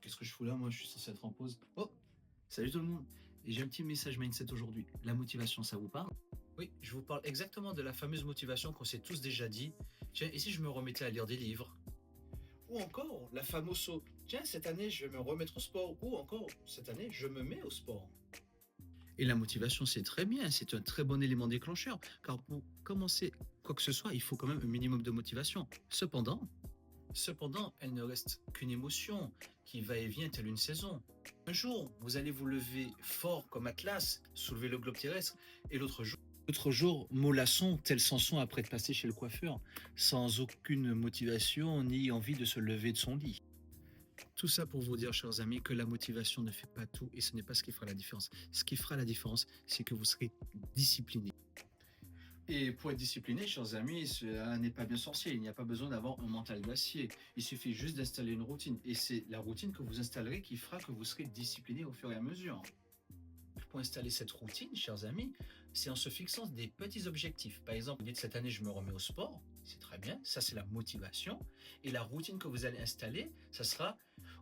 Qu'est-ce que je fous là? Moi, je suis censé être en pause. Oh! Salut tout le monde! Et j'ai un petit message mindset aujourd'hui. La motivation, ça vous parle? Oui, je vous parle exactement de la fameuse motivation qu'on s'est tous déjà dit. Tiens, et si je me remettais à lire des livres? Ou encore, la fameuse tiens, cette année, je vais me remettre au sport. Ou encore, cette année, je me mets au sport. Et la motivation, c'est très bien, c'est un très bon élément déclencheur, car pour commencer quoi que ce soit, il faut quand même un minimum de motivation. Cependant, elle ne reste qu'une émotion qui va et vient telle une saison. Un jour, vous allez vous lever fort comme Atlas, soulever le globe terrestre, et l'autre jour, mollasson, tel Samson après être passé chez le coiffeur, sans aucune motivation ni envie de se lever de son lit. Tout ça pour vous dire, chers amis, que la motivation ne fait pas tout et ce n'est pas ce qui fera la différence. Ce qui fera la différence, c'est que vous serez discipliné. Et pour être discipliné, chers amis, cela n'est pas bien sorcier. Il n'y a pas besoin d'avoir un mental d'acier. Il suffit juste d'installer une routine. Et c'est la routine que vous installerez qui fera que vous serez discipliné au fur et à mesure. Pour installer cette routine, chers amis, c'est en se fixant des petits objectifs. Par exemple, vous dites cette année, je me remets au sport. C'est très bien. Ça, c'est la motivation. Et la routine que vous allez installer, ça sera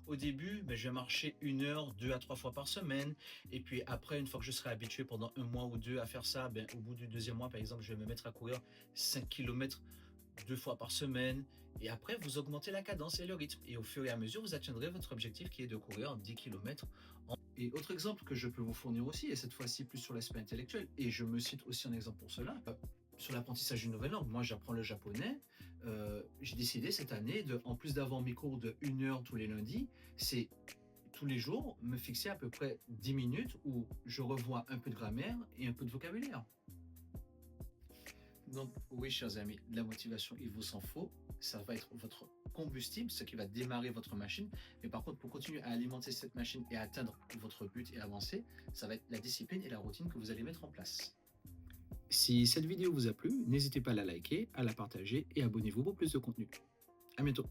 au début, je vais marcher 1 heure, 2 à 3 fois par semaine. Et puis après, une fois que je serai habitué pendant 1 mois ou 2 à faire ça, au bout du deuxième mois, par exemple, je vais me mettre à courir 5 kilomètres 2 fois par semaine. Et après, vous augmentez la cadence et le rythme. Et au fur et à mesure, vous atteindrez votre objectif qui est de courir 10 kilomètres. Et autre exemple que je peux vous fournir aussi, et cette fois-ci plus sur l'aspect intellectuel, et je me cite aussi un exemple pour cela, sur l'apprentissage d'une nouvelle langue. Moi, j'apprends le japonais. J'ai décidé cette année, en plus d'avoir mes cours de 1 heure tous les lundis, c'est tous les jours me fixer à peu près 10 minutes où je revois un peu de grammaire et un peu de vocabulaire. Donc oui, chers amis, la motivation, il vous s'en faut. Ça va être votre combustible, ce qui va démarrer votre machine. Mais par contre, pour continuer à alimenter cette machine et atteindre votre but et avancer, ça va être la discipline et la routine que vous allez mettre en place. Si cette vidéo vous a plu, n'hésitez pas à la liker, à la partager et abonnez-vous pour plus de contenu. À bientôt.